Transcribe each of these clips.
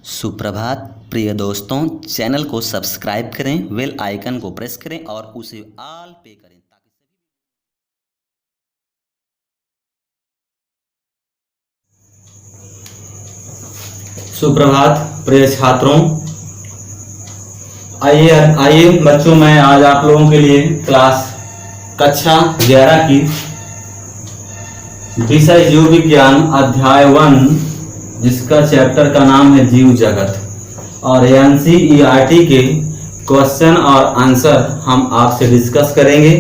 सुप्रभात प्रिय दोस्तों, चैनल को सब्सक्राइब करें, बेल आइकन को प्रेस करें और उसे ऑल पे करें ताकि सुप्रभात प्रिय छात्रों। आइए बच्चों, मैं आज आप लोगों के लिए क्लास कक्षा 11 की विषय जीव विज्ञान अध्याय 1, जिसका चैप्टर का नाम है जीव जगत, और NCERT के क्वेश्चन और आंसर हम आपसे डिस्कस करेंगे।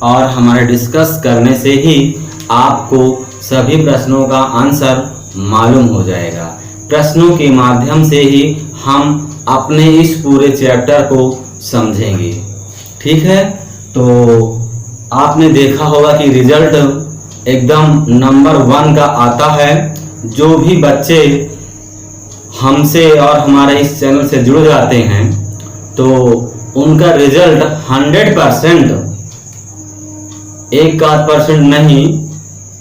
और हमारे डिस्कस करने से ही आपको सभी प्रश्नों का आंसर मालूम हो जाएगा। प्रश्नों के माध्यम से ही हम अपने इस पूरे चैप्टर को समझेंगे। ठीक है, तो आपने देखा होगा कि रिजल्ट एकदम नंबर 1 का आता है। जो भी बच्चे हमसे और हमारे इस चैनल से जुड़ जाते हैं तो उनका रिजल्ट 100%, 1% नहीं,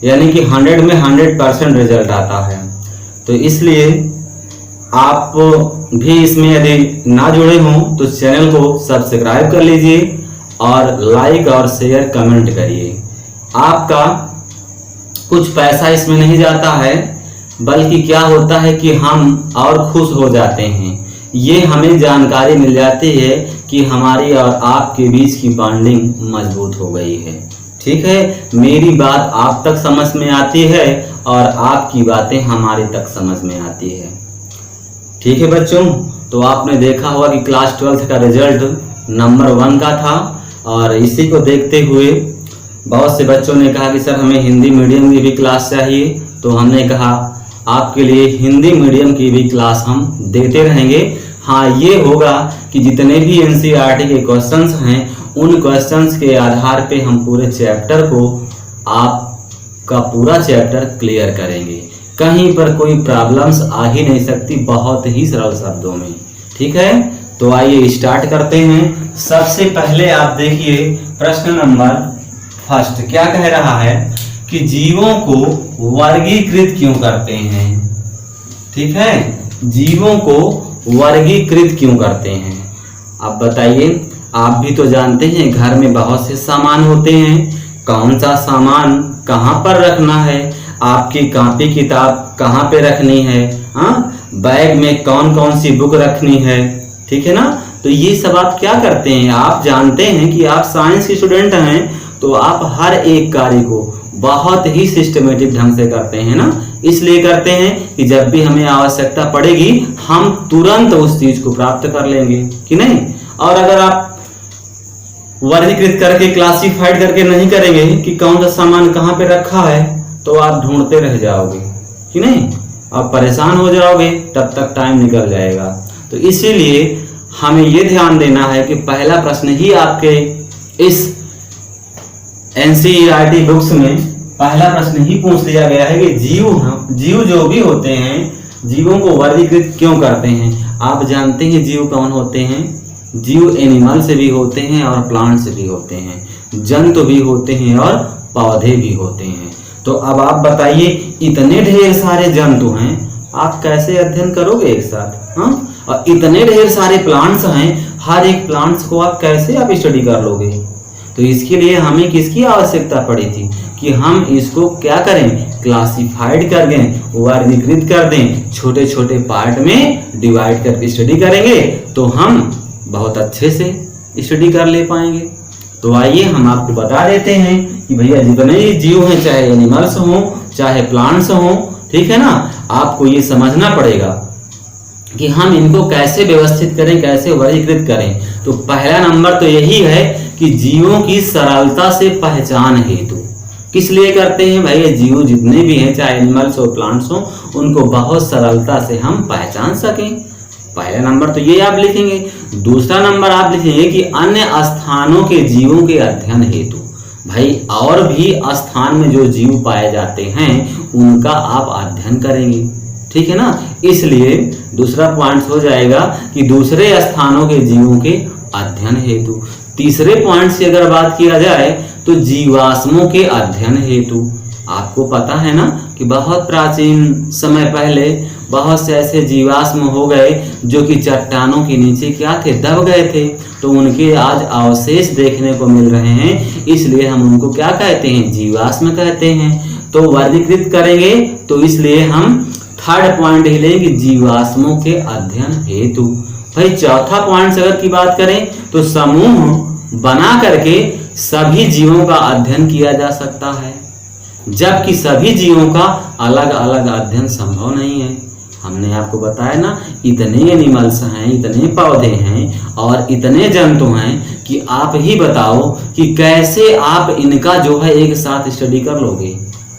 यानी कि 100 में 100% रिजल्ट आता है। तो इसलिए आप भी इसमें यदि ना जुड़े हों तो चैनल को सब्सक्राइब कर लीजिए और लाइक और शेयर कमेंट करिए। आपका कुछ पैसा इसमें नहीं जाता है, बल्कि क्या होता है कि हम और खुश हो जाते हैं। ये हमें जानकारी मिल जाती है कि हमारी और आपके बीच की बॉन्डिंग मजबूत हो गई है। ठीक है, मेरी बात आप तक समझ में आती है और आपकी बातें हमारे तक समझ में आती है। ठीक है बच्चों, तो आपने देखा होगा कि क्लास 12 का रिजल्ट नंबर 1 का था, और इसी को देखते हुए बहुत से बच्चों ने कहा कि सर हमें हिंदी मीडियम की भी क्लास चाहिए। तो हमने कहा आपके लिए हिंदी मीडियम की भी क्लास हम देते रहेंगे। हाँ, ये होगा कि जितने भी NCERT के क्वेश्चंस हैं उन क्वेश्चंस के आधार पे हम पूरे चैप्टर को, आपका पूरा चैप्टर क्लियर करेंगे। कहीं पर कोई प्रॉब्लम्स आ ही नहीं सकती, बहुत ही सरल शब्दों में। ठीक है, तो आइए स्टार्ट करते हैं। सबसे पहले आप देखिए प्रश्न नंबर 1 क्या कह रहा है कि जीवों को वर्गीकृत क्यों करते हैं। ठीक है, जीवों को वर्गीकृत क्यों करते हैं। अब बताइए, आप भी तो जानते हैं घर में बहुत से सामान होते हैं, कौन सा सामान कहाँ पर रखना है, आपकी कॉपी किताब कहाँ पे रखनी है, बैग में कौन कौन सी बुक रखनी है। ठीक है ना, तो ये सब आप क्या करते हैं। आप जानते हैं कि आप साइंस के स्टूडेंट हैं, तो आप हर एक कार्य को बहुत ही सिस्टमेटिक ढंग से करते हैं ना। इसलिए करते हैं कि जब भी हमें आवश्यकता पड़ेगी हम तुरंत उस चीज को प्राप्त कर लेंगे, कि नहीं। और अगर आप वर्गीकृत करके, क्लासिफाइड करके नहीं करेंगे कि कौन सा सामान कहाँ पे रखा है, तो आप ढूंढते रह जाओगे, कि नहीं, आप परेशान हो जाओगे, तब तक टाइम निकल जाएगा। तो इसीलिए हमें यह ध्यान देना है कि पहला प्रश्न ही आपके इस NCERT बुक्स में पहला प्रश्न ही पूछ लिया गया है कि जीव जो भी होते हैं, जीवों को वर्गीकृत क्यों करते हैं। आप जानते हैं जीव कौन होते हैं। जीव एनिमल से भी होते हैं और प्लांट से भी होते हैं, जंतु भी होते हैं और पौधे भी होते हैं। तो अब आप बताइए, इतने ढेर सारे जंतु हैं, आप कैसे अध्ययन करोगे एक साथ। और इतने ढेर सारे प्लांट्स हैं, हर एक प्लांट्स को आप कैसे स्टडी कर लोगे। तो इसके लिए हमें किसकी आवश्यकता पड़ी थी कि हम इसको क्या करें, क्लासिफाइड कर दें, वर्गीकृत कर दें, छोटे छोटे पार्ट में डिवाइड करके स्टडी करेंगे तो हम बहुत अच्छे से स्टडी कर ले पाएंगे। तो आइए हम आपको बता देते हैं कि भैया जितने भी जीव हैं, चाहे एनिमल्स हों चाहे प्लांट्स हों, ठीक है ना, आपको ये समझना पड़ेगा कि हम इनको कैसे व्यवस्थित करें, कैसे वर्गीकृत करें। तो पहला नंबर तो यही है कि जीवों की सरलता से पहचान हेतु। किस लिए करते हैं भाई, जीव जितने भी हैं, चाहे एनिमल्स हो प्लांट्स हो, उनको बहुत सरलता से हम पहचान सकें। पहला नंबर तो ये आप लिखेंगे। दूसरा नंबर आप लिखेंगे कि अन्य स्थानों के जीवों के अध्ययन हेतु। भाई और भी स्थान में जो जीव पाए जाते हैं उनका आप अध्ययन करेंगे। ठीक है ना, इसलिए दूसरा पॉइंट हो जाएगा कि दूसरे स्थानों के जीवों के अध्ययन हेतु। तीसरे पॉइंट से अगर बात किया जाए तो जीवाश्मों के अध्ययन हेतु। आपको पता है ना कि बहुत प्राचीन समय पहले बहुत से ऐसे जीवाश्म हो गए जो कि चट्टानों के नीचे क्या थे, दब गए थे, तो उनके आज अवशेष देखने को मिल रहे हैं, इसलिए हम उनको क्या कहते हैं, जीवाश्म कहते हैं। तो वर्गीकृत करेंगे तो इसलिए हम थर्ड पॉइंट ही लेंगे, जीवाश्मों के अध्ययन हेतु। भाई चौथा पॉइंट अगर की बात करें तो समूह बना करके सभी जीवों का अध्ययन किया जा सकता है, जबकि सभी जीवों का अलग अलग अध्ययन संभव नहीं है। हमने आपको बताया ना, इतने एनिमल्स हैं, इतने पौधे हैं और इतने जंतु हैं कि आप ही बताओ कि कैसे आप इनका जो है एक साथ स्टडी कर लोगे,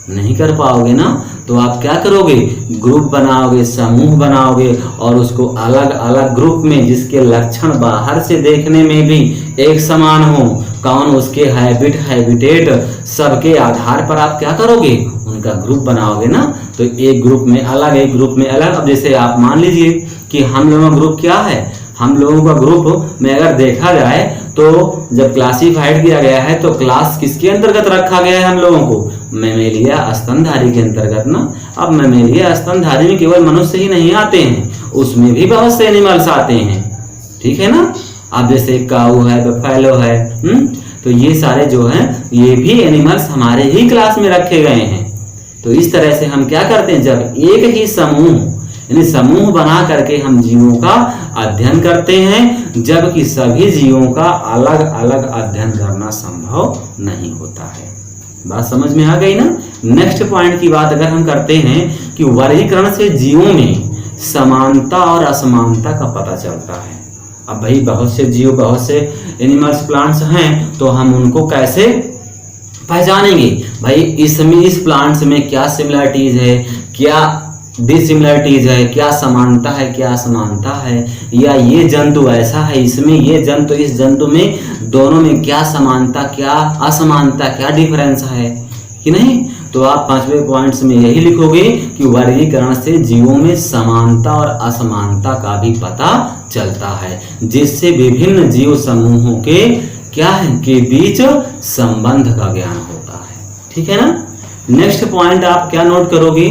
नहीं कर पाओगे ना। तो आप क्या करोगे, ग्रुप बनाओगे, समूह बनाओगे और उसको अलग अलग ग्रुप में जिसके लक्षण बाहर से देखने में भी एक समान हो, कौन उसके हैबिटेट सबके आधार पर आप क्या करोगे, उनका ग्रुप बनाओगे ना। तो एक ग्रुप में अलग, एक ग्रुप में अलग। अब जैसे आप मान लीजिए कि हम लोगों का ग्रुप क्या है, हम लोगों का ग्रुप में अगर देखा जाए तो जब क्लासिफाइड किया गया है तो क्लास किसके अंतर्गत रखा गया है हम लोगों को, मैमेलिया स्तनधारी के अंतर्गत ना। अब मैमेलिया स्तनधारी में केवल मनुष्य ही नहीं आते हैं, उसमें भी बहुत से एनिमल्स आते हैं, ठीक है ना। अब जैसे काऊ है, बफेलो है, तो ये सारे जो हैं ये भी एनिमल्स हमारे ही क्लास में रखे गए हैं। तो इस तरह से हम क्या करते हैं, जब एक ही समूह यानी समूह बना करके हम जीवों का अध्ययन करते हैं, जबकि सभी जीवों का अलग अलग अध्ययन करना संभव नहीं होता है। बात समझ में आ गई ना। नेक्स्ट पॉइंट की बात अगर हम करते हैं कि वर्गीकरण से जीवों में समानता और असमानता का पता चलता है। अब भाई बहुत से जीव, बहुत से एनिमल्स, प्लांट्स हैं, तो हम उनको कैसे पहचानेंगे, भाई इसमें इस प्लांट्स में क्या सिमिलरिटीज है, क्या डिसिमिलरिटीज है, क्या समानता है, क्या असमानता है, या ये जंतु ऐसा है, इसमें ये जंतु इस जंतु में, दोनों में क्या समानता, क्या असमानता, क्या डिफरेंस है कि नहीं। तो आप 5वें पॉइंट्स में यही लिखोगे कि वर्गीकरण से जीवों में समानता और असमानता का भी पता चलता है, जिससे विभिन्न जीव समूहों के क्या है के बीच संबंध का ज्ञान होता है, ठीक है ना। नेक्स्ट पॉइंट आप क्या नोट करोगे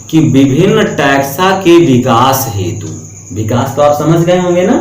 कि विभिन्न टैक्सा के विकास हेतु, विकास तो आप समझ गए होंगे ना,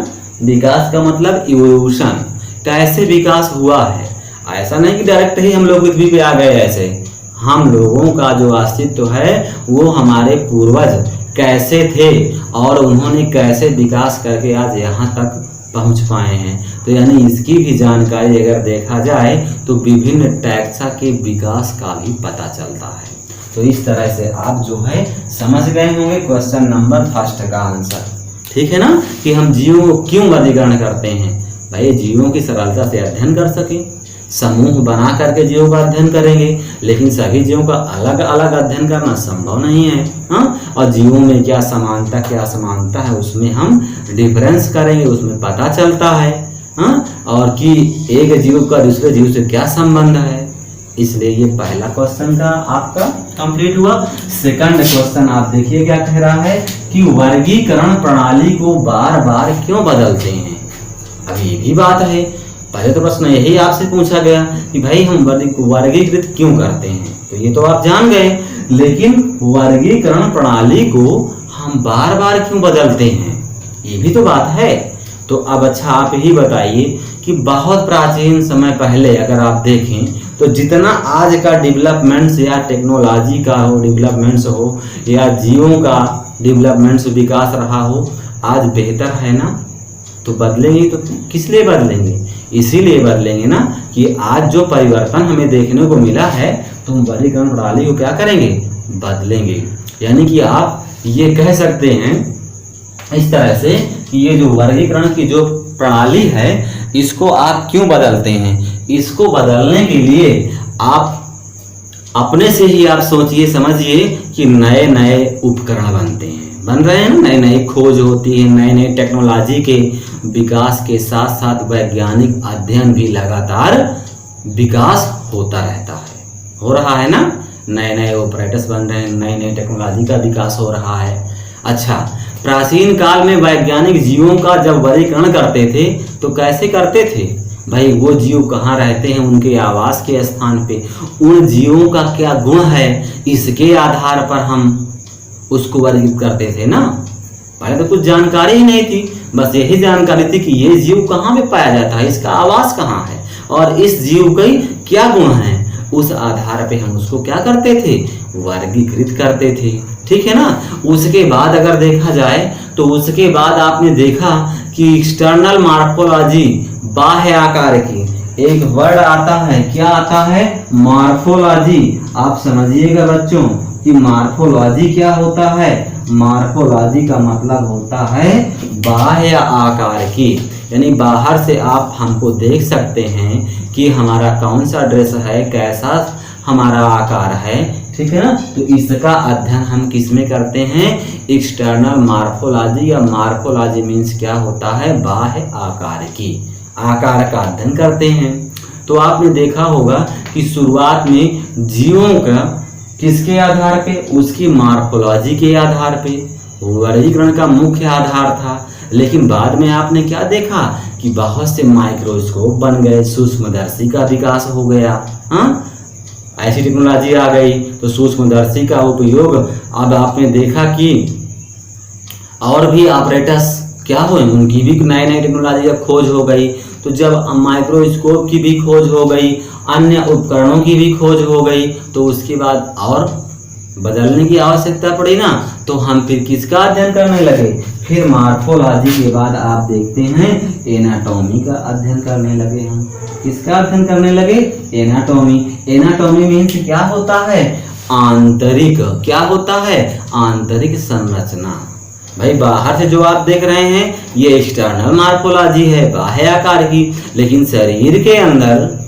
विकास का मतलब इवोल्यूशन, कैसे विकास हुआ है। ऐसा नहीं कि डायरेक्ट ही हम लोग पृथ्वी पे आ गए, ऐसे हम लोगों का जो अस्तित्व है वो हमारे पूर्वज कैसे थे और उन्होंने कैसे विकास करके आज यहाँ तक पहुँच पाए हैं। तो यानी इसकी भी जानकारी अगर देखा जाए तो विभिन्न टैक्सा के विकास का भी पता चलता है। तो इस तरह से आप जो है समझ गए होंगे क्वेश्चन नंबर फर्स्ट का आंसर, ठीक है ना, कि हम जीवों को क्यों वर्गीकरण करते हैं। भाई जीवों की सरलता से अध्ययन कर सके, समूह बना करके जीवों का अध्ययन करेंगे, लेकिन सभी जीवों का अलग अलग अध्ययन करना संभव नहीं है। हाँ, और जीवों में क्या समानता क्या असमानता है उसमें हम डिफरेंस करेंगे, उसमें पता चलता है। हाँ, और कि एक जीव का दूसरे जीव से क्या संबंध है। इसलिए ये पहला क्वेश्चन का आपका कंप्लीट हुआ। सेकंड क्वेश्चन आप देखिए क्या कह रहा है कि वर्गीकरण प्रणाली को बार बार क्यों बदलते हैं। अब ये भी बात है, पहले तो प्रश्न यही आपसे पूछा गया कि भाई हम वर्गीकृत क्यों करते हैं, तो ये तो आप जान गए, लेकिन वर्गीकरण प्रणाली को हम बार बार क्यों बदलते हैं, ये भी तो बात है। तो अब अच्छा आप ही बताइए कि बहुत प्राचीन समय पहले अगर आप देखें तो जितना आज का डेवलपमेंट्स या टेक्नोलॉजी का हो डेवलपमेंट्स हो या जीवों का डेवलपमेंट्स विकास रहा हो, आज बेहतर है ना। तो बदलेंगे तो किस लिए बदलेंगे, इसीलिए बदलेंगे ना कि आज जो परिवर्तन हमें देखने को मिला है तो हम वर्गीकरण प्रणाली को क्या करेंगे, बदलेंगे। यानी कि आप ये कह सकते हैं इस तरह से कि ये जो वर्गीकरण की जो प्रणाली है इसको आप क्यों बदलते हैं। इसको बदलने के लिए आप अपने से ही आप सोचिए समझिए कि नए नए उपकरण बनते हैं, बन रहे हैं ना, नई नई खोज होती है, नए नए टेक्नोलॉजी के विकास के साथ साथ वैज्ञानिक अध्ययन भी लगातार विकास होता रहता है, हो रहा है ना। नए नए ऑपरेटर्स बन रहे हैं, नई नई टेक्नोलॉजी का विकास हो रहा है। अच्छा, प्राचीन काल में वैज्ञानिक जीवों का जब वर्गीकरण करते थे तो कैसे करते थे, भाई वो जीव कहाँ रहते हैं, उनके आवास के स्थान पे उन जीवों का क्या गुण है, इसके आधार पर हम उसको वर्गीकृत करते थे ना। पहले तो कुछ जानकारी ही नहीं थी, बस यही जानकारी थी कि ये जीव कहाँ पे पाया जाता है, इसका आवास कहाँ है और इस जीव के क्या गुण हैं, उस आधार पे हम उसको क्या करते थे, वर्गीकृत करते थे। ठीक है ना। उसके बाद अगर देखा जाए तो उसके बाद आपने देखा कि एक्सटर्नल मॉर्फोलॉजी, बाह्य आकार की एक वर्ड आता है, क्या आता है, मॉर्फोलॉजी। आप समझिएगा बच्चों कि मॉर्फोलॉजी क्या होता है। मॉर्फोलॉजी का मतलब होता है बाह्य आकार की, यानी बाहर से आप हमको देख सकते हैं कि हमारा कौन सा ड्रेस है, कैसा हमारा आकार है। ठीक है ना। तो इसका अध्ययन हम किस में करते हैं, एक्सटर्नल मॉर्फोलॉजी, या मॉर्फोलॉजी मीन्स क्या होता है, बाह्य आकार की, आकार का अध्ययन करते हैं। तो आपने देखा होगा कि शुरुआत में जीवों का किसके आधार पे, उसकी मॉर्फोलॉजी के आधार पे वर्गीकरण का मुख्य आधार था। लेकिन बाद में आपने क्या देखा कि बहुत से माइक्रोस्कोप बन गए, सूक्ष्मदर्शी का विकास हो गया। हाँ, ऐसी टेक्नोलॉजी आ गई तो सूक्ष्मदर्शी का उपयोग अब आपने देखा कि और भी ऑपरेटर्स क्या हुए, उनकी भी नई नई टेक्नोलॉजी का खोज हो गई। तो जब माइक्रोस्कोप की भी खोज हो गई, अन्य उपकरणों की भी खोज हो गई, तो उसके बाद और बदलने की आवश्यकता पड़ी ना। तो हम फिर किसका अध्ययन करने लगे, फिर मॉर्फोलॉजी के बाद आप देखते हैं एनाटॉमी का अध्ययन करने लगे। हम किसका अध्ययन करने लगे, एनाटॉमी। एनाटॉमी मीन्स क्या होता है, आंतरिक, क्या होता है, आंतरिक संरचना। भाई बाहर से जो आप देख रहे हैं ये एक्सटर्नल मॉर्फोलॉजी है, बाह्य आकार की, लेकिन शरीर के अंदर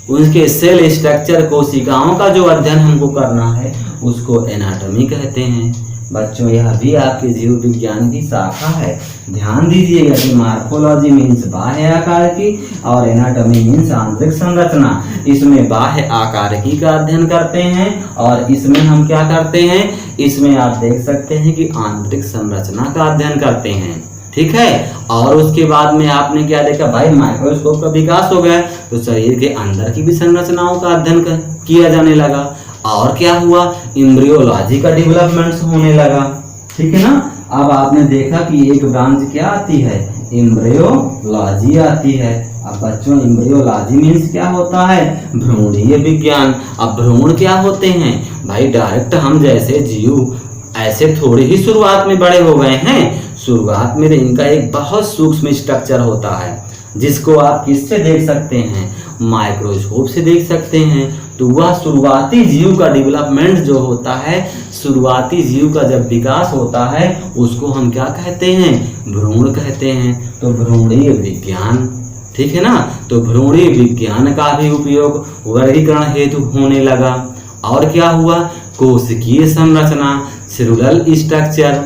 उनके सेल स्ट्रक्चर, कोशिकाओं का जो अध्ययन हमको करना है उसको एनाटॉमी कहते हैं। बच्चों यह भी आपके जीव विज्ञान की शाखा है। ध्यान दीजिएगा कि मॉर्फोलॉजी मीन्स बाह्य आकार की और एनाटॉमी मीन्स आंतरिक संरचना। इसमें बाह्य आकार की का अध्ययन करते हैं और इसमें हम क्या करते हैं, इसमें आप देख सकते हैं कि आंतरिक संरचना का अध्ययन करते हैं। ठीक है। और उसके बाद में आपने क्या देखा भाई, माइक्रोस्कोप का विकास हो गया तो शरीर के अंदर की भी संरचनाओं का अध्ययन किया जाने लगा। और क्या हुआ, एम्ब्रियोलॉजी का डेवलपमेंट होने लगा। ठीक है ना। अब आपने देखा कि एक ब्रांच क्या आती है, एम्ब्रियोलॉजी आती है। अब बच्चों एम्ब्रियोलॉजी मीन्स क्या होता है, भ्रूणीय विज्ञान। अब भ्रूण क्या होते हैं भाई, डायरेक्ट हम जैसे जीव ऐसे थोड़ी ही शुरुआत में बड़े हो गए हैं। शुरुआत में इनका एक बहुत सूक्ष्म स्ट्रक्चर होता है जिसको आप किससे देख सकते हैं, माइक्रोस्कोप से देख सकते हैं। तो वह शुरुआती जीव का डेवलपमेंट जो होता है, शुरुआती जीव का जब विकास होता है उसको हम क्या कहते हैं, भ्रूण कहते हैं। तो भ्रूणीय विज्ञान। ठीक है ना। तो भ्रूणीय विज्ञान का भी उपयोग वर्गीकरण हेतु होने लगा। और क्या हुआ, कोशिकीय संरचना, सेलुलर स्ट्रक्चर,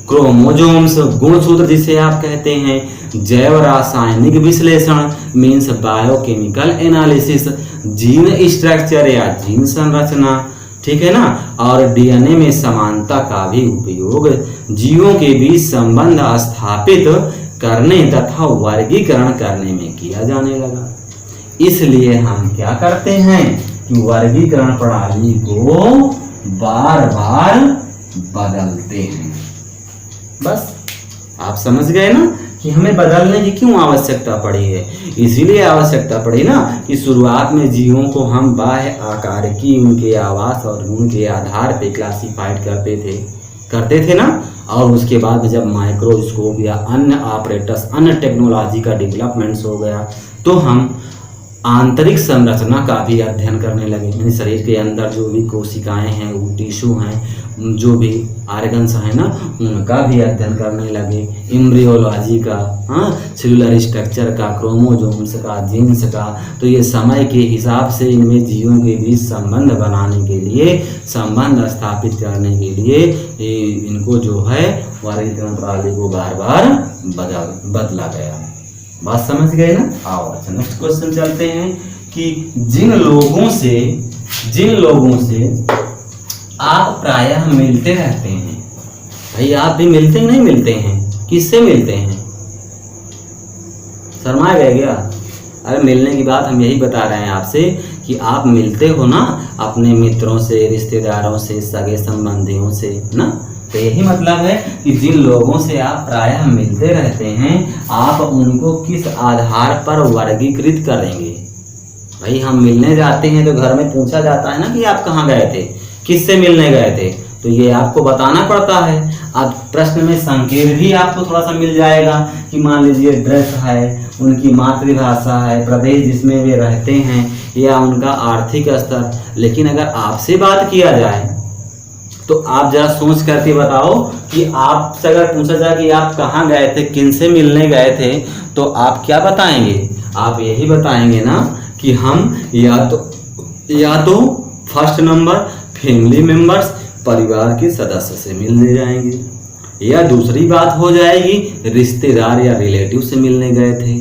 क्रोमोजोम्स, गुणसूत्र जिसे आप कहते हैं, जैव रासायनिक विश्लेषण means biochemical analysis, gene structure या जीन संरचना। ठीक है ना। और डीएनए में समानता का भी उपयोग जीवों के बीच संबंध स्थापित करने तथा वर्गीकरण करने में किया जाने लगा। इसलिए हम क्या करते हैं कि वर्गीकरण प्रणाली को बार बार बदलते हैं। बस आप समझ गए ना कि हमें बदलने की क्यों आवश्यकता पड़ी है। इसीलिए आवश्यकता पड़ी ना कि शुरुआत में जीवों को हम बाह्य आकार की, उनके आवास और गुण के आधार पे क्लासिफाइड करते थे ना। और उसके बाद जब माइक्रोस्कोप या अन्य ऑपरेटर्स, अन्य टेक्नोलॉजी का डेवलपमेंट्स हो गया तो हम आंतरिक संरचना का भी अध्ययन करने लगे। यानी शरीर के अंदर जो भी कोशिकाएं हैं, वो टिश्यू हैं, जो भी ऑर्गन्स हैं ना, उनका भी अध्ययन करने लगे। एम्ब्रियोलॉजी का, सेलुलर स्ट्रक्चर का, क्रोमोजोम्स का, जीन्स का। तो ये समय के हिसाब से इनमें जीवों के बीच संबंध बनाने के लिए, संबंध स्थापित करने के लिए इनको जो है वर्गीकरण प्रणाली को बार बार बदला गया। बात समझ गए ना। आओ अच्छा नेक्स्ट क्वेश्चन चलते हैं कि जिन लोगों से आप प्रायः मिलते रहते हैं, भाई आप भी मिलते हैं नहीं मिलते हैं, किससे मिलते हैं, शर्मा गए क्या? अरे मिलने की बात हम यही बता रहे हैं आपसे कि आप मिलते हो ना अपने मित्रों से, रिश्तेदारों से, सगे संबंधियों से ना। तो यही मतलब है कि जिन लोगों से आप प्रायः मिलते रहते हैं, आप उनको किस आधार पर वर्गीकृत करेंगे। भाई हम मिलने जाते हैं तो घर में पूछा जाता है ना कि आप कहाँ गए थे, किससे मिलने गए थे, तो ये आपको बताना पड़ता है। अब प्रश्न में संकेत भी आपको थोड़ा सा मिल जाएगा कि मान लीजिए ड्रेस है, उनकी मातृभाषा है, प्रदेश जिसमें वे रहते हैं, या उनका आर्थिक स्तर। लेकिन अगर आपसे बात किया जाए तो आप जरा सोच करके बताओ कि आपसे अगर पूछा जाए कि आप कहाँ गए थे, किनसे मिलने गए थे, तो आप क्या बताएंगे? आप यही बताएंगे ना कि हम या तो फर्स्ट नंबर फैमिली मेंबर्स, परिवार के सदस्य से मिलने जाएंगे, या दूसरी बात हो जाएगी रिश्तेदार या रिलेटिव से मिलने गए थे।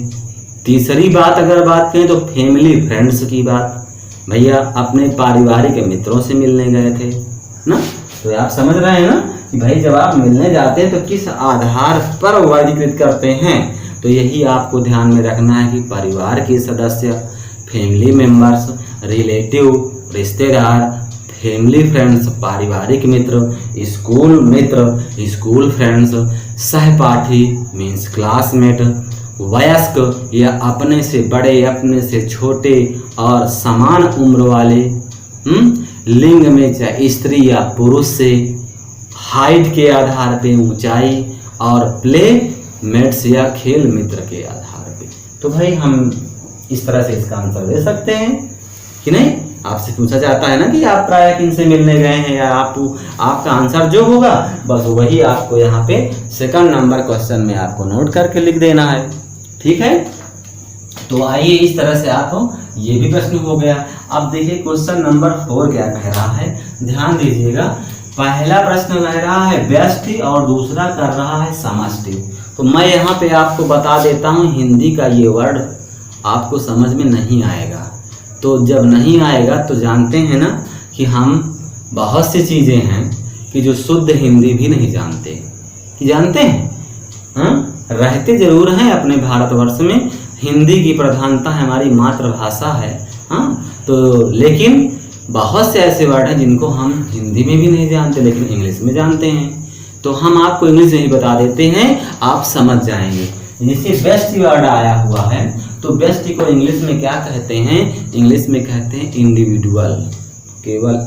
तीसरी बात अगर बात करें तो फैमिली फ्रेंड्स की बात, भैया अपने पारिवारिक मित्रों से मिलने गए थे ना। तो आप समझ रहे हैं ना कि भाई जब आप मिलने जाते हैं तो किस आधार पर वर्गीकृत करते हैं। तो यही आपको ध्यान में रखना है कि परिवार के सदस्य, फैमिली मेंबर्स, रिलेटिव, रिश्तेदार, फैमिली फ्रेंड्स, पारिवारिक मित्र, स्कूल फ्रेंड्स, सहपाठी मीन्स क्लासमेट, वयस्क या अपने से बड़े, अपने से छोटे और समान उम्र वाले, लिंग में चाहे स्त्री या पुरुष से, हाइट के आधार पे ऊंचाई, और प्ले मेट्स या खेल मित्र के आधार पे। तो भाई हम इस तरह से इसका आंसर दे सकते हैं कि नहीं। आपसे पूछा जाता है ना कि आप प्रायः किनसे मिलने गए हैं, या आपका आंसर जो होगा बस वही आपको यहाँ पे सेकंड नंबर क्वेश्चन में आपको नोट करके लिख देना है। ठीक है, तो आइए इस तरह से आप ये भी प्रश्न हो गया। अब देखिए क्वेश्चन नंबर 4 क्या कह रहा है, ध्यान दीजिएगा। पहला प्रश्न कह रहा है व्यष्टि और दूसरा कर रहा है समष्टि। तो मैं यहाँ पे आपको बता देता हूँ, हिंदी का ये वर्ड आपको समझ में नहीं आएगा। तो जब नहीं आएगा तो जानते हैं ना कि हम बहुत सी चीज़ें हैं कि जो शुद्ध हिंदी भी नहीं जानते, कि जानते हैं रहते जरूर हैं अपने भारतवर्ष में, हिंदी की प्रधानता हमारी मातृभाषा है, तो लेकिन बहुत से ऐसे वर्ड हैं जिनको हम हिंदी में भी नहीं जानते लेकिन इंग्लिश में जानते हैं। तो हम आपको इंग्लिश में ही बता देते हैं, आप समझ जाएंगे। जैसे बेस्ट वर्ड आया हुआ है, तो बेस्ट को इंग्लिश में क्या कहते हैं? इंग्लिश में कहते हैं इंडिविजुअल, केवल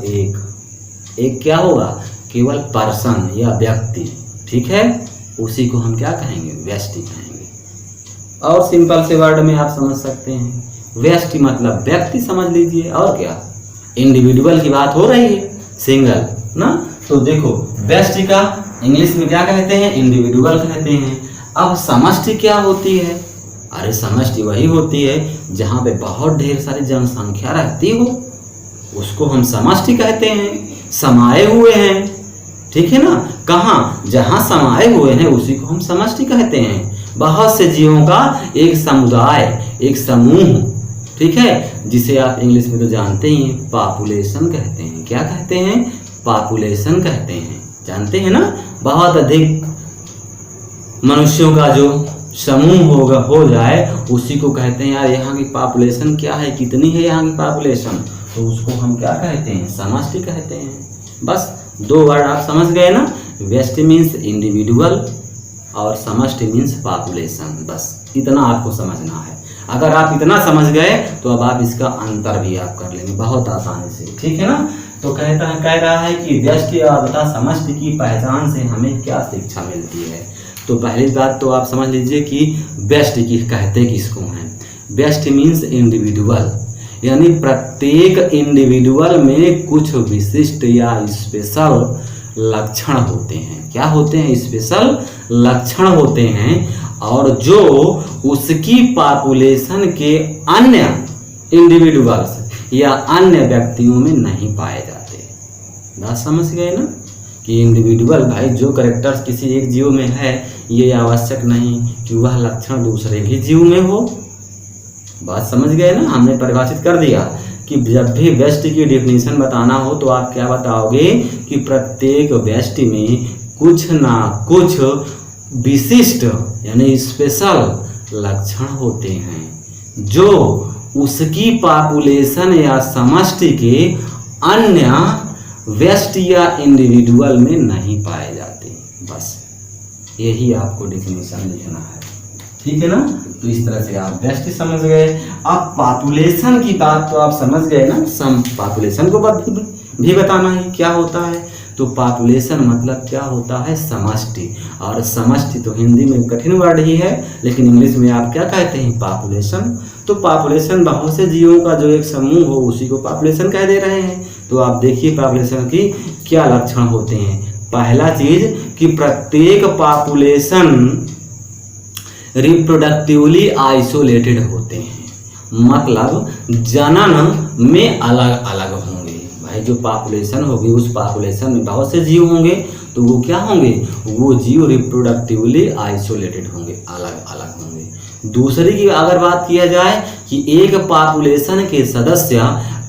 एक क्या होगा? केवल पर्सन या व्यक्ति। ठीक है, उसी को हम क्या कहेंगे? व्यष्टि कहेंगे। और सिंपल से वर्ड में आप समझ सकते हैं, व्यष्टि मतलब व्यक्ति समझ लीजिए, और क्या, इंडिविजुअल की बात हो रही है, सिंगल ना। तो देखो व्यष्टि का इंग्लिश में क्या कहते हैं? इंडिविजुअल कहते हैं। अब समष्टि क्या होती है? अरे समष्टि वही होती है जहाँ पे बहुत ढेर सारी जनसंख्या रहती हो, उसको हम समष्टि कहते हैं। समाये हुए हैं, ठीक है ना, कहाँ? जहाँ समाये हुए हैं उसी को हम समष्टि कहते हैं। बहुत से जीवों का एक समुदाय, एक समूह, ठीक है, जिसे आप इंग्लिश में तो जानते ही हैं, पॉपुलेशन कहते हैं। क्या कहते हैं? पॉपुलेशन कहते हैं। जानते हैं ना, बहुत अधिक मनुष्यों का जो समूह हो जाए उसी को कहते हैं। यार यहाँ की पॉपुलेशन क्या है, कितनी है यहाँ की पॉपुलेशन, तो उसको हम क्या कहते हैं? समष्टि कहते हैं। बस 2 वर्ड आप समझ गए ना, व्यष्टि मीन्स इंडिविजुअल और समष्टि मीन्स पॉपुलेशन। बस इतना आपको समझना है। अगर आप इतना समझ गए तो अब आप इसका अंतर भी आप कर लेंगे बहुत आसानी से। ठीक है ना। तो कह रहा है कि व्यष्टि और तथा समष्टि की पहचान से हमें क्या शिक्षा मिलती है। तो पहली बात तो आप समझ लीजिए कि व्यष्टि की कहते किसको हैं। व्यष्टि मीन्स इंडिविजुअल, यानी प्रत्येक इंडिविजुअल में कुछ विशिष्ट या स्पेशल लक्षण होते हैं। क्या होते हैं? स्पेशल लक्षण होते हैं, और जो उसकी पॉपुलेशन के अन्य इंडिविजुअल्स या अन्य व्यक्तियों में नहीं पाए जाते। बात समझ गए ना कि इंडिविजुअल भाई जो कैरेक्टर्स किसी एक जीव में है, ये आवश्यक नहीं कि वह लक्षण दूसरे भी जीव में हो। बात समझ गए ना। हमने परिभाषित कर दिया कि जब भी व्यष्टि की डेफिनेशन बताना हो तो आप क्या बताओगे कि प्रत्येक व्यष्टि में कुछ ना कुछ विशिष्ट यानी स्पेशल लक्षण होते हैं जो उसकी पॉपुलेशन या समष्टि के अन्य व्यष्टि या इंडिविजुअल में नहीं पाए जाते। बस यही आपको डेफिनेशन लिखना है, ठीक है ना। तो इस तरह से आप व्यष्टि समझ गए। अब पॉपुलेशन की बात तो आप समझ गए ना, पॉपुलेशन को भी बताना है क्या होता है। तो पॉपुलेशन मतलब क्या होता है, समष्टि। और समष्टि तो हिंदी में कठिन वर्ड ही है, लेकिन इंग्लिश में आप क्या कहते हैं, पॉपुलेशन। तो पॉपुलेशन बहुत से जीवों का जो एक समूह हो उसी को पॉपुलेशन कह दे रहे हैं। तो आप देखिए पॉपुलेशन की क्या लक्षण होते हैं। पहला चीज कि प्रत्येक पॉपुलेशन रिप्रोडक्टिवली आइसोलेटेड होते हैं, मतलब जनन में अलग अलग होंगे। भाई जो पॉपुलेशन होगी उस पॉपुलेशन में बहुत से जीव होंगे, तो वो क्या होंगे, वो जीव रिप्रोडक्टिवली आइसोलेटेड होंगे, अलग अलग होंगे। दूसरी की अगर बात किया जाए कि एक पॉपुलेशन के सदस्य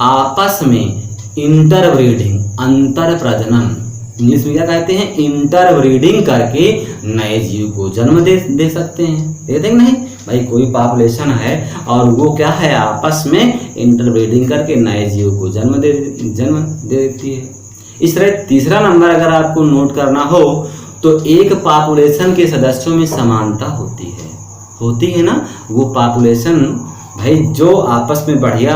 आपस में इंटरब्रीडिंग, अंतर प्रजनन, इंग्लिश में क्या कहते हैं, इंटरब्रीडिंग करके नए जीव को जन्म दे सकते हैं। दे देंगे नहीं भाई, कोई पॉपुलेशन है और वो क्या है, आपस में इंटरब्रीडिंग करके नए जीव को जन्म दे देती है। इस तरह तीसरा नंबर अगर आपको नोट करना हो तो एक पॉपुलेशन के सदस्यों में समानता होती है ना। वो पॉपुलेशन भाई जो आपस में बढ़िया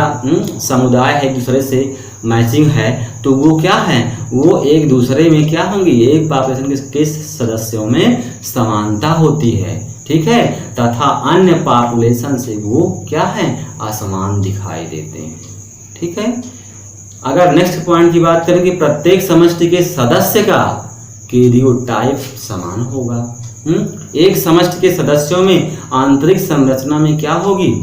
समुदाय है, एक दूसरे से मैचिंग है, तो वो क्या है, वो एक दूसरे में क्या होंगी, एक पॉपुलेशन के सदस्यों में समानता होती है, ठीक है। तथा अन्य पॉपुलेशन से वो क्या है, असमान दिखाई देते हैं, ठीक है। अगर नेक्स्ट पॉइंट की बात करें कि प्रत्येक समष्टि के सदस्य का कैरियोटाइप समान होगा। एक समष्टि के सदस्यों में आंतरिक संरचना में क्या होगी,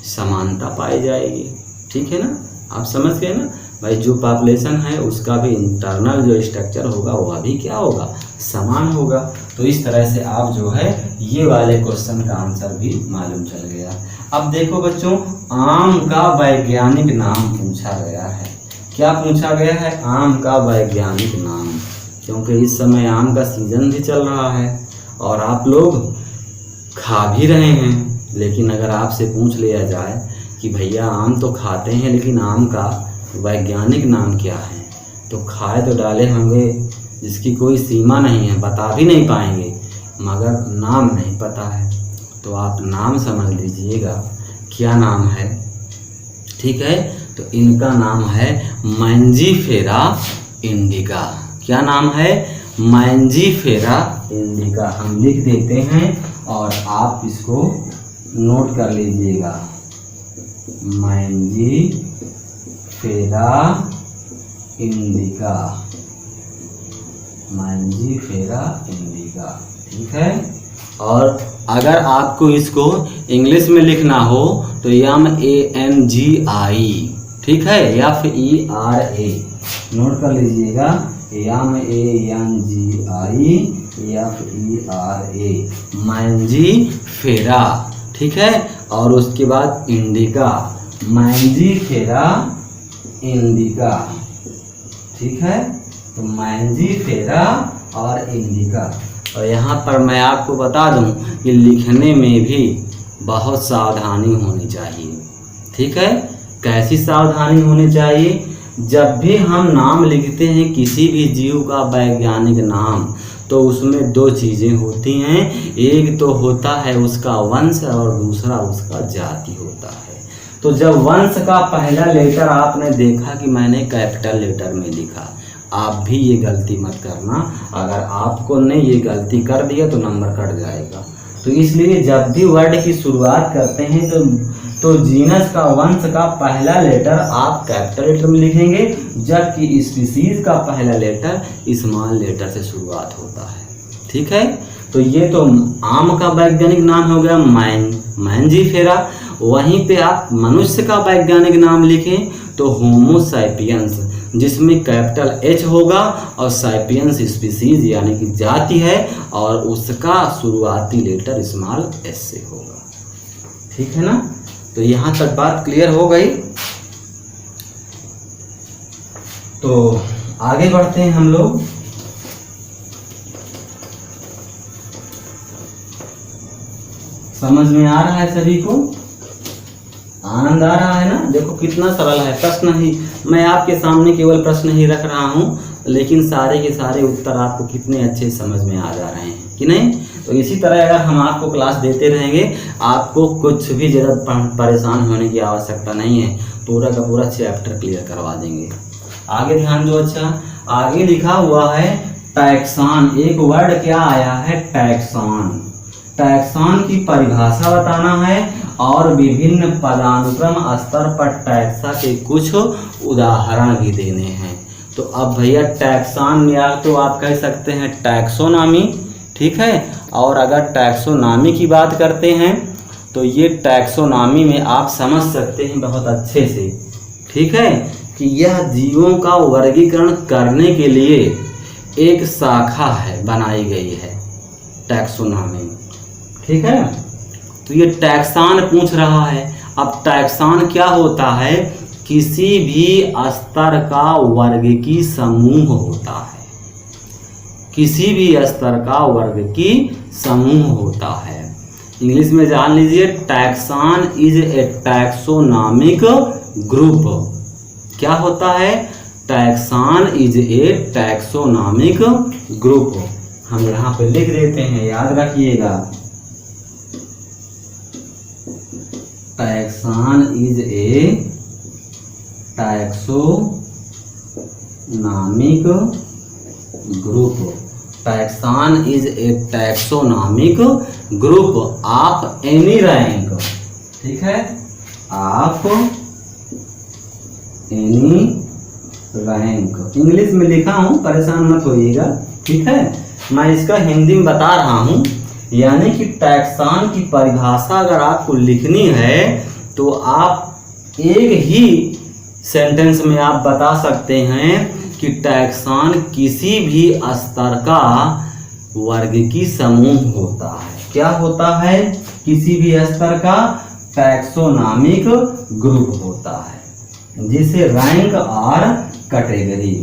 समानता पाई जाएगी, ठीक है ना। आप समझ गए ना भाई, जो पॉपुलेशन है उसका भी इंटरनल जो स्ट्रक्चर होगा वह भी क्या होगा, समान होगा। तो इस तरह से आप जो है ये वाले क्वेश्चन का आंसर भी मालूम चल गया। अब देखो बच्चों, आम का वैज्ञानिक नाम पूछा गया है। क्या पूछा गया है, आम का वैज्ञानिक नाम, क्योंकि इस समय आम का सीजन भी चल रहा है और आप लोग खा भी रहे हैं। लेकिन अगर आपसे पूछ लिया जाए कि भैया आम तो खाते हैं लेकिन आम का वैज्ञानिक नाम क्या है, तो खाए तो डाले होंगे जिसकी कोई सीमा नहीं है, बता भी नहीं पाएंगे, मगर नाम नहीं पता है। तो आप नाम समझ लीजिएगा क्या नाम है, ठीक है। तो इनका नाम है मैंजीफेरा इंडिका। क्या नाम है, मैंजीफेरा इंडिका। हम लिख देते हैं और आप इसको नोट कर लीजिएगा, मैंजीफेरा इंडिका, मैंजीफेरा इंडिका, ठीक है। और अगर आपको इसको इंग्लिश में लिखना हो तो MANGI, ठीक है, या फिर ERA, नोट कर लीजिएगा, MANGI या फिर ERA, मैंजीफेरा, ठीक है। और उसके बाद इंडिका, मैंजीफेरा इंडिका, ठीक है। तो मैंजीफेरा और इंडिका। और यहाँ पर मैं आपको बता दूं कि लिखने में भी बहुत सावधानी होनी चाहिए, ठीक है। कैसी सावधानी होनी चाहिए, जब भी हम नाम लिखते हैं किसी भी जीव का वैज्ञानिक नाम, तो उसमें दो चीज़ें होती हैं, एक तो होता है उसका वंश और दूसरा उसका जाति होता है। तो जब वंश का पहला लेटर आपने देखा कि मैंने कैपिटल लेटर में लिखा, आप भी ये गलती मत करना। अगर आपको ने ये गलती कर दिया तो नंबर कट जाएगा। तो इसलिए जब भी वर्ड की शुरुआत करते हैं तो जीनस का, वंश का पहला लेटर आप कैपिटल लेटर में लिखेंगे, जबकि स्पीसीज का पहला लेटर स्मॉल लेटर से शुरुआत होता है, ठीक है। तो ये तो आम का वैज्ञानिक नाम हो गया मैंजीफेरा। वहीं पे आप मनुष्य का वैज्ञानिक नाम लिखें तो होमो सैपियंस, जिसमें कैपिटल H होगा और सैपियंस स्पीसीज यानी कि जाति है और उसका शुरुआती लेटर स्मॉल s से होगा, ठीक है ना। तो यहाँ तक बात क्लियर हो गई। तो आगे बढ़ते हैं हम लोग। समझ में आ रहा है सभी को, आना आनंद आ रहा है ना? देखो कितना सरल है प्रश्न ही, मैं आपके सामने केवल प्रश्न ही रख रहा हूँ, लेकिन सारे के सारे उत्तर आपको कितने अच्छे समझ में आ जा रहे हैं कि नहीं? तो इसी तरह अगर हम आपको क्लास देते रहेंगे, आपको कुछ भी ज़्यादा परेशान होने की आवश्यकता नहीं है, पूरा का पूरा चैप्टर क्लियर करवा देंगे। आगे ध्यान दो। अच्छा, आगे लिखा हुआ है टैक्सॉन। एक वर्ड क्या आया है? टैक्सॉन। टैक्सॉन की परिभाषा बताना है और विभिन्न पदानुक्रम स्तर पर टैक्सा के कुछ उदाहरण भी देने हैं। तो अब भैया टैक्सॉन या तो आप कह सकते हैं टैक्सोनॉमी, ठीक है। और अगर टैक्सोनॉमी की बात करते हैं तो ये टैक्सोनॉमी में आप समझ सकते हैं बहुत अच्छे से, ठीक है, कि यह जीवों का वर्गीकरण करने के लिए एक शाखा है, बनाई गई है टैक्सोनॉमी, ठीक है। तो ये टैक्सॉन पूछ रहा है। अब टैक्सॉन क्या होता है? किसी भी स्तर का वर्गीकी समूह होता है, किसी भी स्तर का वर्गीकी समूह होता है। इंग्लिश में जान लीजिए, taxon is a taxonomic group. क्या होता है? Taxon is a taxonomic group. हम यहाँ पे लिख देते हैं, याद रखिएगा, taxon is a taxonomic group. Taxon is a taxonomic group of any rank, ठीक है, ऑफ एनी रैंक। इंग्लिश में लिखा हूं, परेशान मत होइएगा, ठीक है। मैं इसका हिंदी में बता रहा हूं, यानी कि टैक्सॉन की परिभाषा अगर आपको लिखनी है तो आप एक ही सेंटेंस में आप बता सकते हैं कि टैक्सॉन किसी भी स्तर का वर्गीकी समूह होता है। क्या होता है? किसी भी स्तर का टैक्सोनॉमिक ग्रुप होता है, जिसे रैंक और कैटेगरी,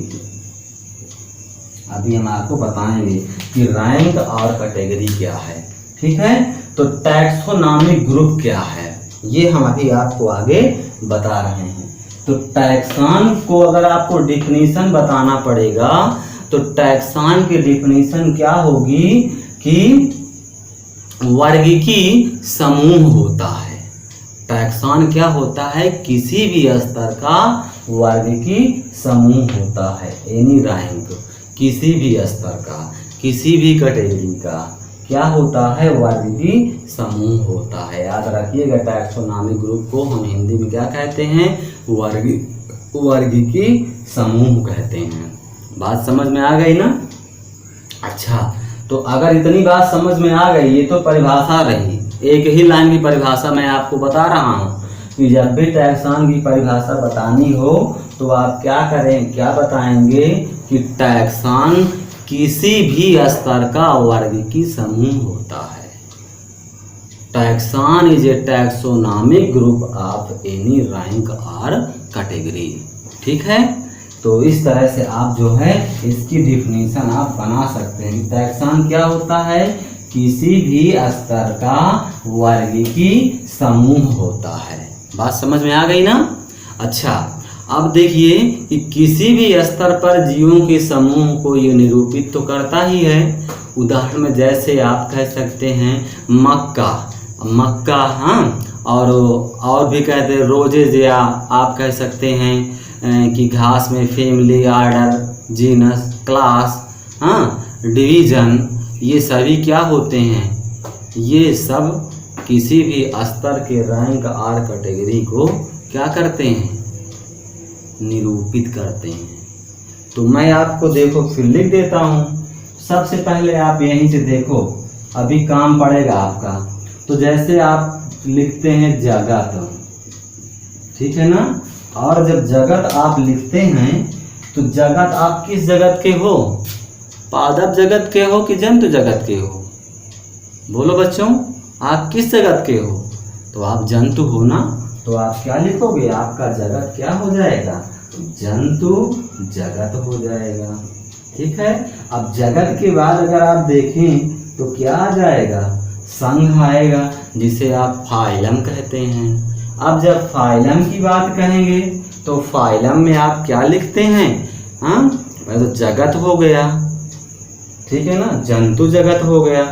अभी हम आपको बताएंगे कि रैंक और कैटेगरी क्या है, ठीक है। तो टैक्सोनॉमिक ग्रुप क्या है, ये हम अभी आपको आगे बता रहे हैं। तो टैक्सॉन को अगर आपको डिफिनीशन बताना पड़ेगा तो टैक्सॉन की डिफिनीशन क्या होगी कि वर्गीकी समूह होता है। टैक्सॉन क्या होता है? किसी भी स्तर का वर्गीकी समूह होता है, एनी रैंक, किसी भी स्तर का, किसी भी कैटेगरी का क्या होता है? वर्गीकी समूह होता है। याद रखिएगा, टैक्सोनॉमिक ग्रुप को हम हिंदी में क्या कहते हैं? वर्गीकी समूह कहते हैं। बात समझ में आ गई ना? अच्छा, तो अगर इतनी बात समझ में आ गई, ये तो परिभाषा रही, एक ही लाइन की परिभाषा मैं आपको बता रहा हूँ कि जब भी टैक्सॉन की परिभाषा बतानी हो तो आप क्या करें, क्या बताएंगे कि टैक्सॉन किसी भी स्तर का वर्गीकी समूह होता है। Taxon is a taxonomic group of any rank और कैटेगरी, ठीक है। तो इस तरह से आप जो है इसकी डिफिनीशन आप बना सकते हैं। टैक्सॉन क्या होता है? किसी भी स्तर का वर्गीकी समूह होता है। बात समझ में आ गई ना? अच्छा, अब देखिए कि किसी भी स्तर पर जीवों के समूह को ये निरूपित तो करता ही है। उदाहरण में जैसे आप कह सकते हैं मक्का, मक्का, हाँ, और भी कहते हैं रोजेज, या आप कह सकते हैं कि घास में फैमिली, आर्डर, जीनस, क्लास, हाँ, डिवीजन, ये सभी क्या होते हैं? ये सब किसी भी स्तर के रैंक और कैटेगरी को क्या करते हैं? निरूपित करते हैं। तो मैं आपको देखो फिर लिख देता हूँ। सबसे पहले आप यहीं से देखो, अभी काम पड़ेगा आपका। तो जैसे आप लिखते हैं जगत, ठीक है ना? और जब जगत आप लिखते हैं तो जगत आप किस जगत के हो? पादप जगत के हो कि जंतु जगत के हो? बोलो बच्चों, आप किस जगत के हो? तो आप जंतु हो ना? तो आप क्या लिखोगे? आपका जगत क्या हो जाएगा? जंतु जगत हो जाएगा, ठीक है। अब जगत के बाद अगर आप देखें तो क्या आ जाएगा? संघ आएगा, जिसे आप फाइलम कहते हैं। अब जब फाइलम की बात कहेंगे तो फाइलम में आप क्या लिखते हैं? हाँ, तो जगत हो गया, ठीक है ना, जंतु जगत हो गया,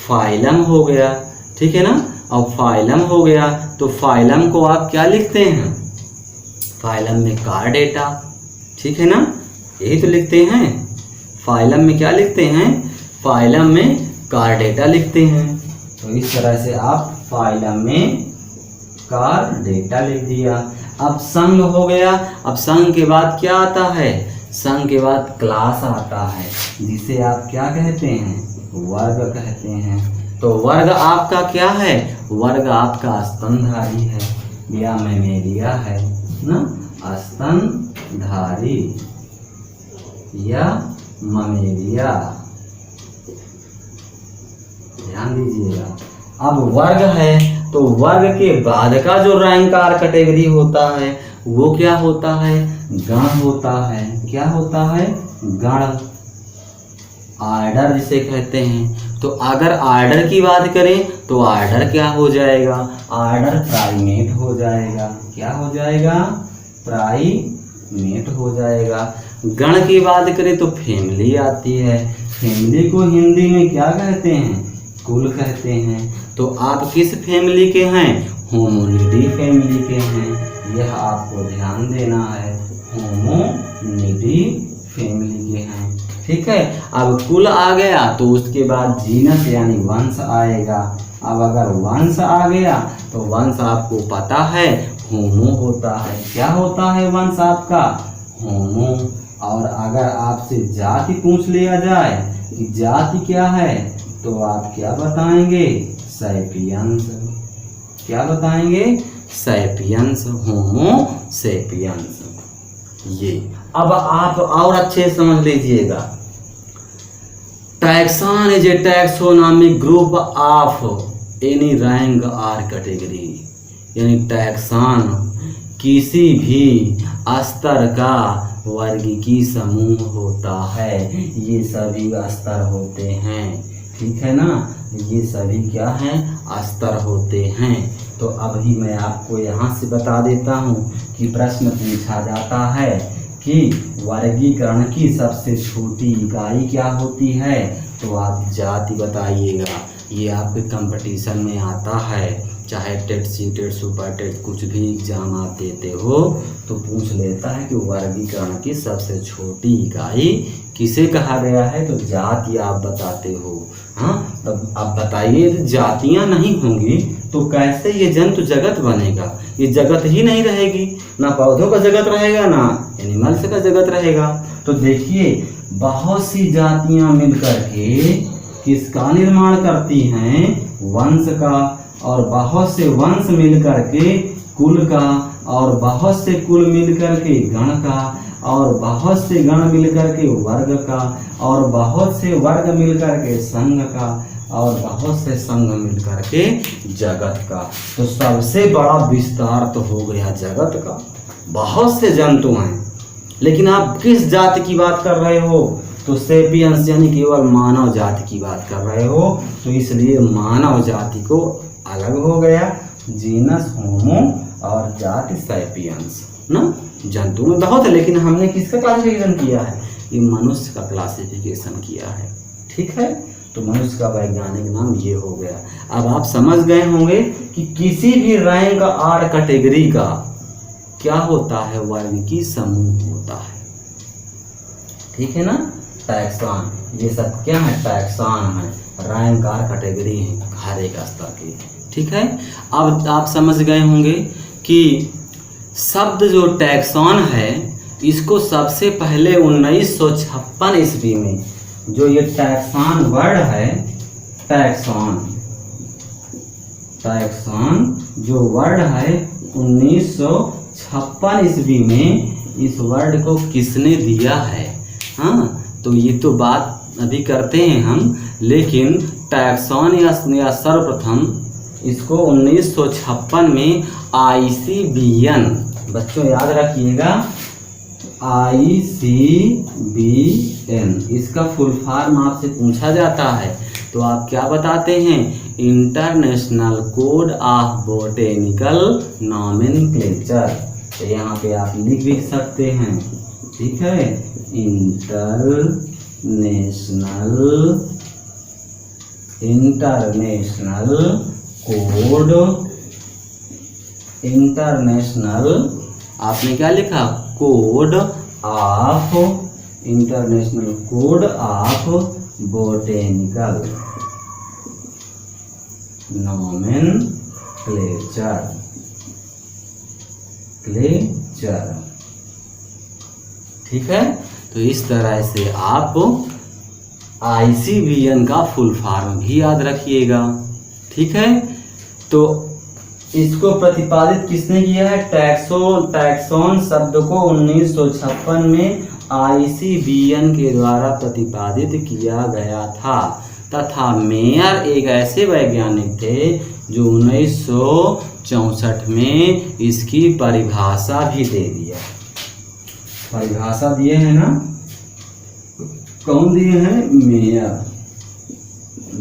फाइलम हो गया, ठीक है ना। अब फाइलम हो गया तो फाइलम को आप क्या लिखते हैं? फाइलम में कार्डेटा, ठीक है ना, यही तो लिखते हैं। फाइलम में क्या लिखते हैं? फाइलम में कार्डेटा लिखते हैं। तो इस तरह से आप फाइलम में कार्डेटा लिख दिया। अब संघ हो गया। अब संघ के बाद क्या आता है? संघ के बाद क्लास आता है, जिसे आप क्या कहते हैं? वर्ग कहते हैं। तो वर्ग आपका क्या है? वर्ग आपका स्तनधारी है या मैमेलिया है ना, स्तनधारी या ममेलिया, ध्यान दीजिएगा। अब वर्ग है तो वर्ग के बाद का जो रैंकार कैटेगरी होता है वो क्या होता है? गण होता है। क्या होता है? गण, आर्डर जिसे कहते हैं। तो अगर आर्डर की बात करें तो आर्डर क्या हो जाएगा? आर्डर प्राइमेट हो जाएगा। क्या हो जाएगा? प्राइमेट हो जाएगा। गण की बात करें तो फैमिली आती है। फैमिली को हिंदी में क्या कहते हैं? कुल कहते हैं। तो आप किस फैमिली के हैं? होमोनिडी फैमिली के हैं। यह आपको ध्यान देना है, होमोनिडी फैमिली के हैं, ठीक है। अब कुल आ गया तो उसके बाद जीनस यानी वंश आएगा। अब अगर वंश आ गया तो वंश आपको पता है होमो होता है। क्या होता है वंश आपका? होमो। और अगर आपसे जाति पूछ लिया जाए कि जाति क्या है तो आप क्या बताएंगे? सैपियंस। क्या बताएंगे? Sapiens, homo sapiens. ये अब आप और अच्छे समझ लीजिएगा। Taxon is a taxonomic group of any rank or category, यानी टैक्सॉन किसी भी स्तर का वर्गीकी समूह होता है। ये सभी स्तर होते हैं, ठीक है ना, ये सभी क्या हैं? स्तर होते हैं। तो अभी मैं आपको यहाँ से बता देता हूँ कि प्रश्न पूछा जाता है कि वर्गीकरण की सबसे छोटी इकाई क्या होती है, तो आप जाति बताइएगा। ये आपके कंपटीशन में आता है, चाहे टेट, सीटेट, सुपर टेट, कुछ भी एग्जाम आप देते हो तो पूछ लेता है कि वर्गीकरण की सबसे छोटी इकाई किसे कहा गया है, तो जाति आप बताते हो। हाँ, तब आप बताइए जातियां नहीं होंगी तो कैसे ये जंतु जगत बनेगा? ये जगत ही नहीं रहेगी, ना पौधों का जगत रहेगा ना एनिमल्स का जगत रहेगा। तो देखिए बहुत सी जातियां मिलकर के किसका निर्माण करती हैं? वंश का। और बहुत से वंश मिलकर के कुल का, और बहुत से कुल मिलकर के गण का, और बहुत से गण मिलकर के वर्ग का, और बहुत से वर्ग मिलकर के संघ का, और बहुत से संघ मिलकर के जगत का। तो सबसे बड़ा विस्तार तो हो गया जगत का। बहुत से जंतु हैं, लेकिन आप किस जाति की बात कर रहे हो? तो सेपियंस यानी केवल मानव जाति की बात कर रहे हो। तो इसलिए मानव जाति को अलग हो गया, जीनस होमो और जाति सैपियंस ना। जंतु में बहुत है, लेकिन हमने किसका क्लासिफिकेशन किया है? ये मनुष्य का क्लासिफिकेशन किया है, ठीक है। तो मनुष्य का वैज्ञानिक नाम ये हो गया। अब आप समझ गए होंगे कि किसी भी रैंक आर कैटेगरी का क्या होता है? वर्गीकी समूह होता है, ठीक है ना। टैक्सॉन, ये सब क्या है? टैक्सॉन है, रैंक आर कैटेगरी है हर एक स्तर की, ठीक है। अब आप समझ गए होंगे कि शब्द जो टैक्सॉन है इसको सबसे पहले 1956 ईस्वी में जो ये टैक्सॉन वर्ड है, टैक्सॉन जो वर्ड है 1956 ईस्वी में इस वर्ड को किसने दिया है? हाँ, तो ये तो बात अभी करते हैं हम, लेकिन टैक्सॉन या सर्वप्रथम इसको 1956 में ICBN, बच्चों याद रखिएगा, ICBN इसका फुल फॉर्म आपसे पूछा जाता है तो आप क्या बताते हैं, international code of botanical nomenclature. तो यहाँ पे आप लिख भी सकते हैं, ठीक है, इंटरनेशनल आपने क्या लिखा, international code of botanical nomenclature. ठीक है, तो इस तरह से आप ICVN का फुल फॉर्म भी याद रखिएगा। ठीक है, तो इसको प्रतिपादित किसने किया है, टैक्सोन शब्द को 1956 में ICVN के द्वारा प्रतिपादित किया गया था, तथा मेयर एक ऐसे वैज्ञानिक थे जो 1964 में इसकी परिभाषा भी दे दिया। परिभाषा दिए हैं ना, कौन दिए हैं,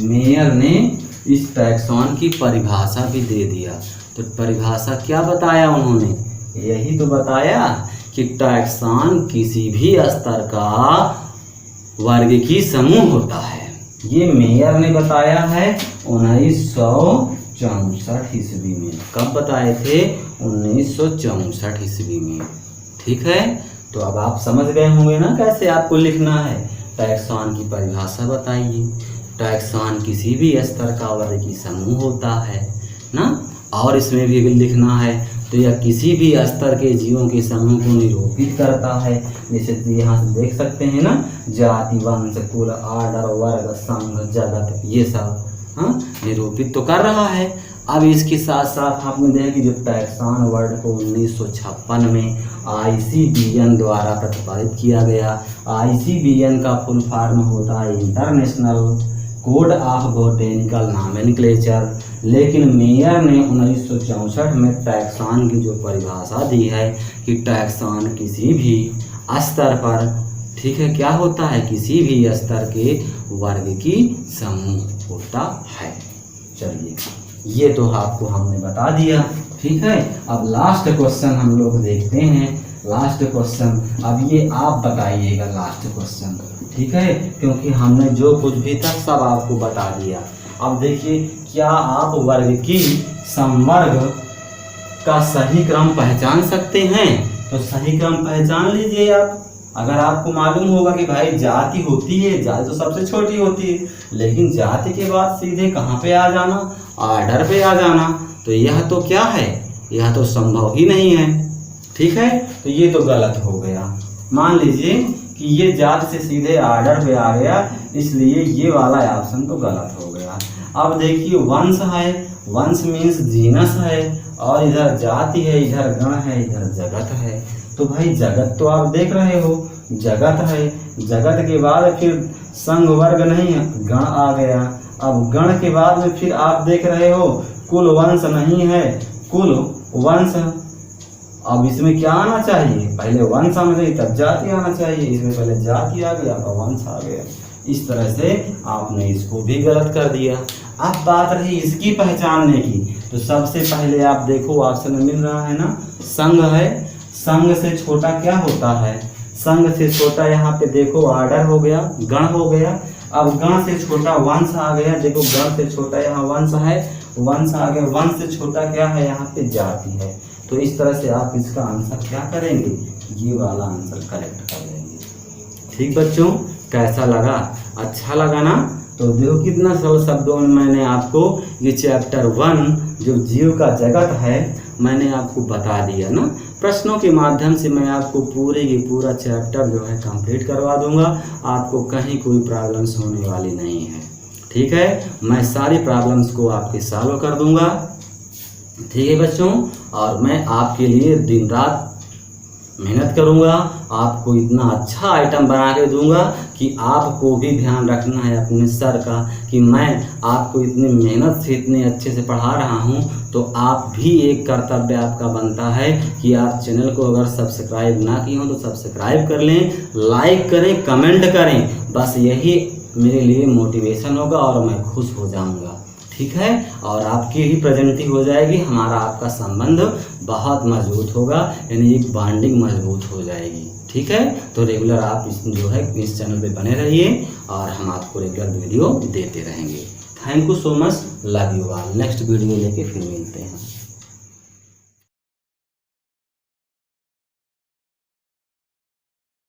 मेयर ने इस टैक्सॉन की परिभाषा भी दे दिया। तो परिभाषा क्या बताया उन्होंने, यही तो बताया कि टैक्सॉन किसी भी स्तर का वर्गीय समूह होता है। ये मेयर ने बताया है 1964 ईस्वी में। कब बताए थे, 1964 ईस्वी में। ठीक है, तो अब आप समझ गए होंगे ना कैसे आपको लिखना है। टैक्सॉन की परिभाषा बताइए। टैक्सॉन किसी भी स्तर का वर्गीय समूह होता है ना, और इसमें भी अगर लिखना है तो यह किसी भी स्तर के जीवों के समूह को निरूपित करता है। जैसे यहाँ से देख सकते हैं ना, जाति, वंश, कुल, आर्डर, वर्ग, संघ, जगत, ये सब निरूपित तो कर रहा है। अब इसके साथ साथ आपने देखा कि जो टैक्सॉन वर्ड को 1956 में ICVN द्वारा प्रतिपादित किया गया। ICVN का फुल फॉर्म होता है international code of botanical nomenclature. लेकिन मेयर ने 1964 में टैक्सॉन की जो परिभाषा दी है कि टैक्सॉन किसी भी स्तर पर, ठीक है, क्या होता है, किसी भी स्तर के वर्ग की समूह होता है। चलिए, ये तो आपको हमने बता दिया। ठीक है, अब लास्ट क्वेश्चन हम लोग देखते हैं। लास्ट क्वेश्चन, अब ये आप बताइएगा लास्ट क्वेश्चन, ठीक है, क्योंकि हमने जो कुछ भी था सब आपको बता दिया। अब देखिए, क्या आप वर्ग की समवर्ग का सही क्रम पहचान सकते हैं? तो सही क्रम पहचान लीजिए आप। अगर आपको मालूम होगा कि भाई जाति होती है, जाति तो सबसे छोटी होती है, लेकिन जाति के बाद सीधे कहाँ पे आ जाना, ऑर्डर पे आ जाना, तो यह तो क्या है, यह तो संभव ही नहीं है। ठीक है, तो ये तो गलत हो गया। मान लीजिए कि ये जाति से सीधे ऑर्डर पे आ गया, इसलिए ये वाला ऑप्शन तो गलत हो गया। अब देखिए, वंश है, वंश मीन्स जीनस है, और इधर जाति है, इधर गण है, इधर जगत है। तो भाई जगत तो आप देख रहे हो, जगत है, जगत के बाद फिर संघ वर्ग नहीं है, गण आ गया। अब गण के बाद में फिर आप देख रहे हो कुल वंश नहीं है, कुल वंश। अब इसमें क्या आना चाहिए, पहले वंश आना चाहिए तब जाति आना चाहिए, इसमें पहले जाति आ गया तो वंश आ गया। इस तरह से आपने इसको भी गलत कर दिया। अब बात रही इसकी पहचानने की, तो सबसे पहले आप देखो ऑप्शन में मिल रहा है ना, संघ है। संघ से छोटा क्या होता है, संघ से छोटा यहाँ पे देखो ऑर्डर हो गया, गण हो गया। अब गण से छोटा वंश आ गया, देखो गण से छोटा यहाँ वंश है, वंश आ गया। वंश से छोटा क्या है, यहाँ पे जाति है। तो इस तरह से आप इसका आंसर क्या करेंगे, ये वाला आंसर करेक्ट कर लेंगे। ठीक बच्चों, कैसा लगा, अच्छा लगा ना? तो देखो कितना सरल शब्दों में मैंने आपको ये चैप्टर 1 जो जीव का जगत है मैंने आपको बता दिया ना। प्रश्नों के माध्यम से मैं आपको पूरे की पूरा चैप्टर जो है कंप्लीट करवा दूंगा, आपको कहीं कोई प्रॉब्लम्स होने वाली नहीं है। ठीक है, मैं सारी प्रॉब्लम्स को आपके सॉल्व कर दूंगा। ठीक है बच्चों, और मैं आपके लिए दिन रात मेहनत करूंगा, आपको इतना अच्छा आइटम बना के दूंगा कि आपको भी ध्यान रखना है अपने सर का कि मैं आपको इतनी मेहनत से इतने अच्छे से पढ़ा रहा हूं, तो आप भी एक कर्तव्य आपका बनता है कि आप चैनल को अगर सब्सक्राइब ना किए हो तो सब्सक्राइब कर लें, लाइक करें, कमेंट करें। बस यही मेरे लिए मोटिवेशन होगा और मैं खुश हो जाऊंगा, ठीक है। और आपकी ही प्रगति हो जाएगी, हमारा आपका संबंध बहुत मजबूत होगा, यानी एक बॉन्डिंग मजबूत हो जाएगी, ठीक है। तो रेगुलर आप इस चैनल पे बने रहिए और हम आपको रेगुलर वीडियो देते रहेंगे। Thank you so much, love you all. Next video लेके फिर मिलते हैं।